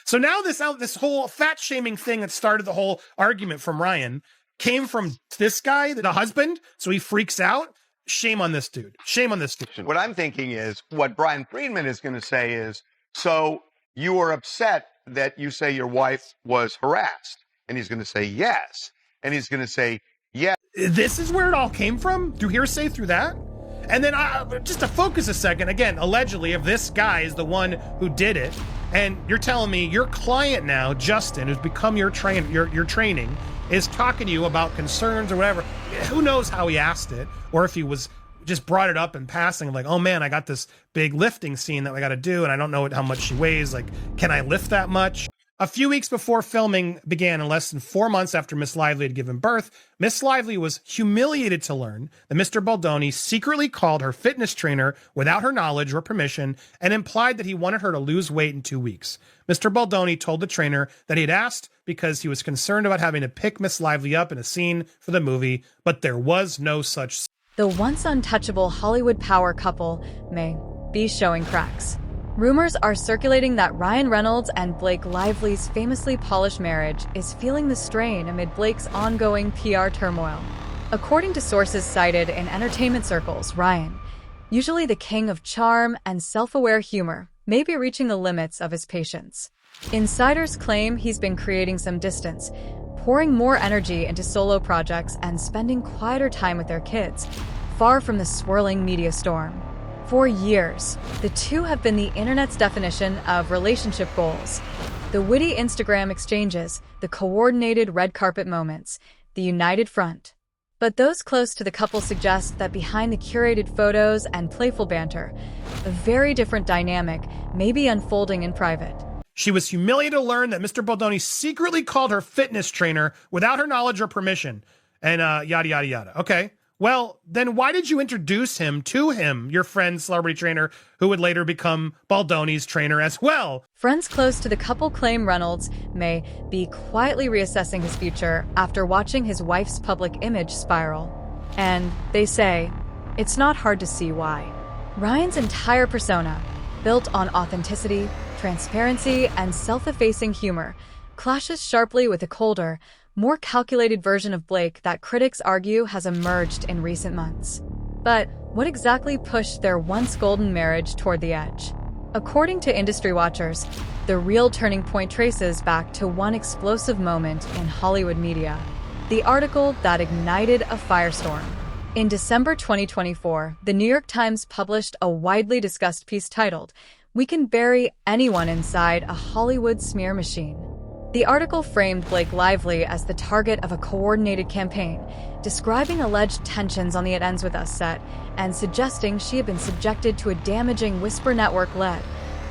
So now this whole fat shaming thing that started the whole argument from Ryan came from this guy, the husband. So he freaks out. Shame on this dude. Shame on this dude. What I'm thinking is what Brian Friedman is going to say is, so you were upset that you say your wife was harassed. And he's going to say yes. And he's going to say, yeah. This is where it all came from? Through hearsay, through that? And then just to focus a second, again, allegedly, if this guy is the one who did it, and you're telling me your client now, Justin, who's become your training, is talking to you about concerns or whatever. Who knows how he asked it, or if he was just brought it up in passing, like, oh man, I got this big lifting scene that I got to do, and I don't know how much she weighs. Like, can I lift that much? A few weeks before filming began, and less than 4 months after Miss Lively had given birth, Miss Lively was humiliated to learn that Mr. Baldoni secretly called her fitness trainer without her knowledge or permission and implied that he wanted her to lose weight in 2 weeks. Mr. Baldoni told the trainer that he had asked because he was concerned about having to pick Miss Lively up in a scene for the movie, but there was no such. The once untouchable Hollywood power couple may be showing cracks. Rumors are circulating that Ryan Reynolds and Blake Lively's famously polished marriage is feeling the strain amid Blake's ongoing PR turmoil. According to sources cited in entertainment circles, Ryan, usually the king of charm and self-aware humor, may be reaching the limits of his patience. Insiders claim he's been creating some distance, pouring more energy into solo projects and spending quieter time with their kids, far from the swirling media storm. For years, the two have been the internet's definition of relationship goals. The witty Instagram exchanges, the coordinated red carpet moments, the united front. But those close to the couple suggest that behind the curated photos and playful banter, a very different dynamic may be unfolding in private. She was humiliated to learn that Mr. Baldoni secretly called her fitness trainer without her knowledge or permission, and yada, yada, yada. Okay. Well, then why did you introduce him to him, your friend, celebrity trainer, who would later become Baldoni's trainer as well? Friends close to the couple claim Reynolds may be quietly reassessing his future after watching his wife's public image spiral. And they say, it's not hard to see why. Ryan's entire persona, built on authenticity, transparency, and self-effacing humor, clashes sharply with a colder, more calculated version of Blake that critics argue has emerged in recent months. But what exactly pushed their once golden marriage toward the edge? According to industry watchers, the real turning point traces back to one explosive moment in Hollywood media, the article that ignited a firestorm. In December 2024, the New York Times published a widely discussed piece titled, "We Can Bury Anyone Inside a Hollywood Smear Machine." The article framed Blake Lively as the target of a coordinated campaign, describing alleged tensions on the It Ends With Us set and suggesting she had been subjected to a damaging Whisper Network-led,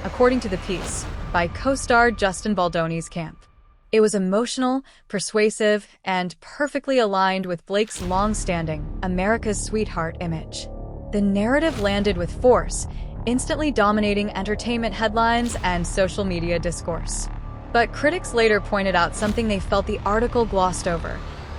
according to the piece, by co-star Justin Baldoni's camp. It was emotional, persuasive, and perfectly aligned with Blake's long-standing America's Sweetheart image. The narrative landed with force, instantly dominating entertainment headlines and social media discourse. But critics later pointed out something they felt the article glossed over.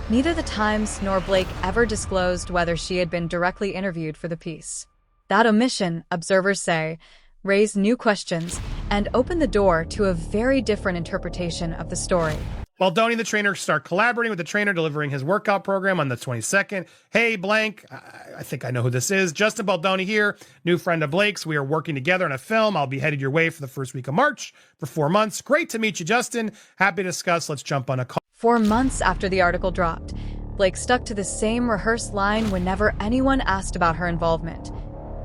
Neither the Times nor Blake ever disclosed whether she had been directly interviewed for the piece. That omission, observers say, raised new questions and opened the door to a very different interpretation of the story. Baldoni and the trainer start collaborating with the trainer, delivering his workout program on the 22nd. Hey, blank, I think I know who this is. Justin Baldoni here, new friend of Blake's. We are working together on a film. I'll be headed your way for the first week of March for 4 months. Great to meet you, Justin. Happy to discuss. Let's jump on a call. 4 months after the article dropped, Blake stuck to the same rehearsed line whenever anyone asked about her involvement.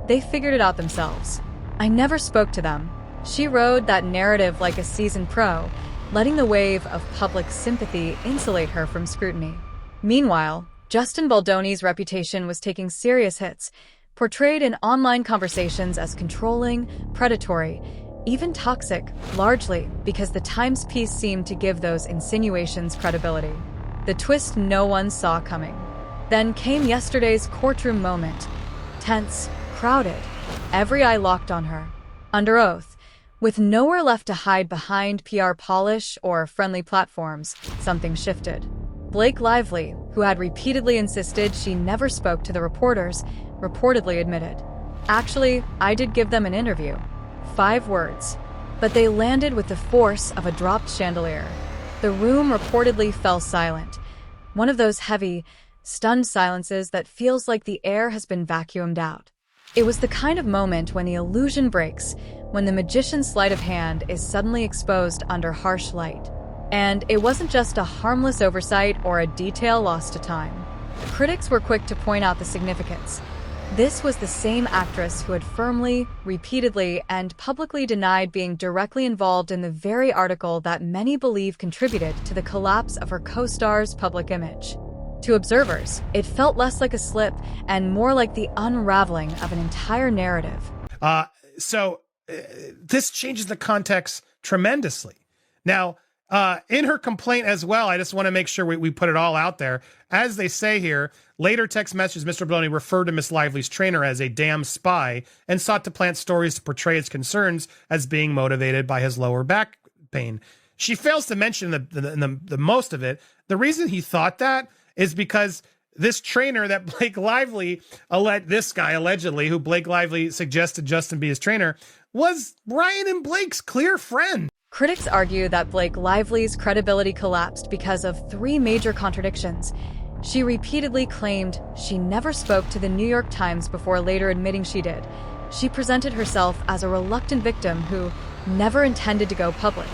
They figured it out themselves. I never spoke to them. She rode that narrative like a seasoned pro, letting the wave of public sympathy insulate her from scrutiny. Meanwhile, Justin Baldoni's reputation was taking serious hits, portrayed in online conversations as controlling, predatory, even toxic, largely because the Times piece seemed to give those insinuations credibility. The twist no one saw coming. Then came yesterday's courtroom moment. Tense, crowded, every eye locked on her. Under oath, with nowhere left to hide behind PR polish or friendly platforms, something shifted. Blake Lively, who had repeatedly insisted she never spoke to the reporters, reportedly admitted, "Actually, I did give them an interview. 5 words. but they landed with the force of a dropped chandelier. The room reportedly fell silent, one of those heavy, stunned silences that feels like the air has been vacuumed out. It was the kind of moment when the illusion breaks, when the magician's sleight of hand is suddenly exposed under harsh light. And it wasn't just a harmless oversight or a detail lost to time. Critics were quick to point out the significance. This was the same actress who had firmly, repeatedly, and publicly denied being directly involved in the very article that many believe contributed to the collapse of her co-star's public image. To observers, it felt less like a slip and more like the unraveling of an entire narrative. This changes the context tremendously. Now, in her complaint as well, I just want to make sure we put it all out there. As they say here, later text messages, Mr. Baldoni referred to Miss Lively's trainer as a damn spy and sought to plant stories to portray his concerns as being motivated by his lower back pain. She fails to mention the most of it. The reason he thought that is because this trainer that Blake Lively, this guy allegedly, who Blake Lively suggested Justin be his trainer, was Ryan and Blake's clear friend. Critics argue that Blake Lively's credibility collapsed because of three major contradictions. She repeatedly claimed she never spoke to the New York Times before later admitting she did. She presented herself as a reluctant victim who never intended to go public.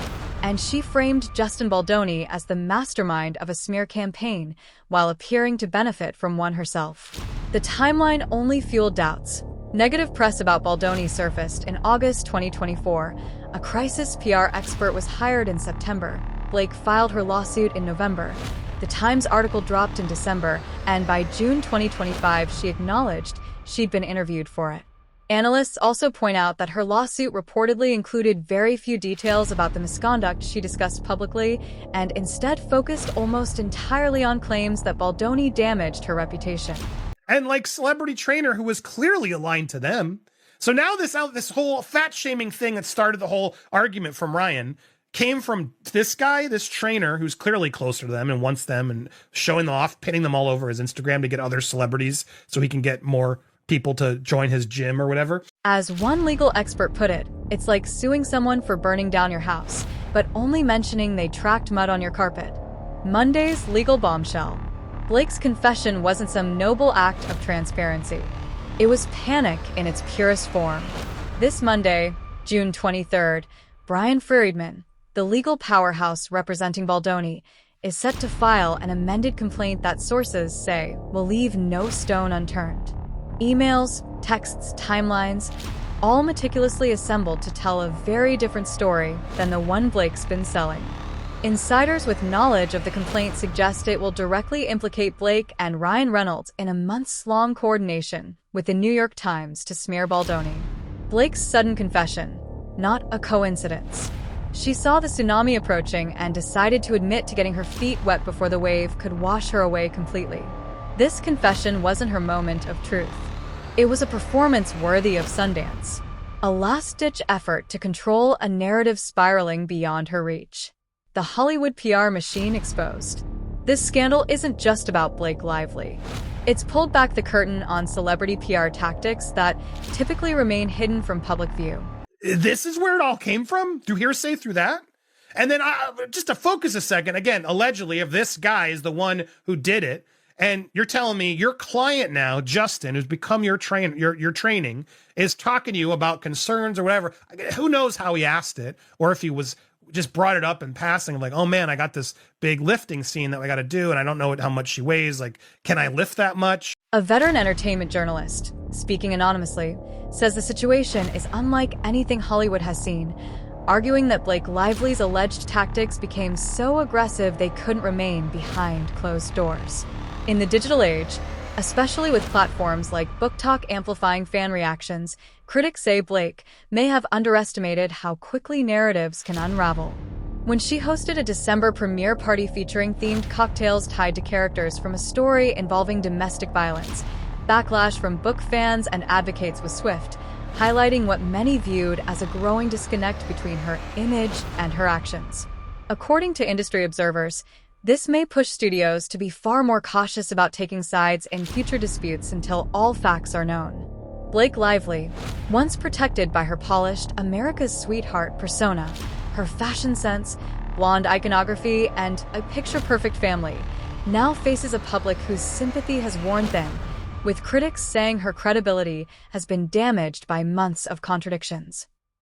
And she framed Justin Baldoni as the mastermind of a smear campaign while appearing to benefit from one herself. The timeline only fueled doubts. Negative press about Baldoni surfaced in August 2024. A crisis PR expert was hired in September. Blake filed her lawsuit in November. The Times article dropped in December, and by June 2025, she acknowledged she'd been interviewed for it. Analysts also point out that her lawsuit reportedly included very few details about the misconduct she discussed publicly and instead focused almost entirely on claims that Baldoni damaged her reputation. And like celebrity trainer who was clearly aligned to them. So now this whole fat shaming thing that started the whole argument from Ryan came from this guy, this trainer who's clearly closer to them and wants them and showing them off, pinning them all over his Instagram to get other celebrities so he can get more people to join his gym or whatever. As one legal expert put it, it's like suing someone for burning down your house, but only mentioning they tracked mud on your carpet. Monday's legal bombshell. Blake's confession wasn't some noble act of transparency. It was panic in its purest form. This Monday, June 23rd, Brian Friedman, the legal powerhouse representing Baldoni, is set to file an amended complaint that sources say will leave no stone unturned. Emails, texts, timelines, all meticulously assembled to tell a very different story than the one Blake's been selling. Insiders with knowledge of the complaint suggest it will directly implicate Blake and Ryan Reynolds in a months-long coordination with the New York Times to smear Baldoni. Blake's sudden confession, not a coincidence. She saw the tsunami approaching and decided to admit to getting her feet wet before the wave could wash her away completely. This confession wasn't her moment of truth. It was a performance worthy of Sundance, a last-ditch effort to control a narrative spiraling beyond her reach. The Hollywood PR machine exposed. This scandal isn't just about Blake Lively. It's pulled back the curtain on celebrity PR tactics that typically remain hidden from public view. This is where it all came from? Through hearsay, through that? And then just to focus a second, again, allegedly, if this guy is the one who did it, and you're telling me your client now, Justin, who's become your training, is talking to you about concerns or whatever. Who knows how he asked it, or if he was just brought it up in passing, like, oh man, I got this big lifting scene that I got to do, and I don't know how much she weighs. Like, can I lift that much? A veteran entertainment journalist, speaking anonymously, says the situation is unlike anything Hollywood has seen, arguing that Blake Lively's alleged tactics became so aggressive they couldn't remain behind closed doors. In the digital age, especially with platforms like BookTok amplifying fan reactions, critics say Blake may have underestimated how quickly narratives can unravel. When she hosted a December premiere party featuring themed cocktails tied to characters from a story involving domestic violence, backlash from book fans and advocates was swift, highlighting what many viewed as a growing disconnect between her image and her actions. According to industry observers, this may push studios to be far more cautious about taking sides in future disputes until all facts are known. Blake Lively, once protected by her polished America's sweetheart persona, her fashion sense, blonde iconography, and a picture-perfect family, now faces a public whose sympathy has worn thin, with critics saying her credibility has been damaged by months of contradictions.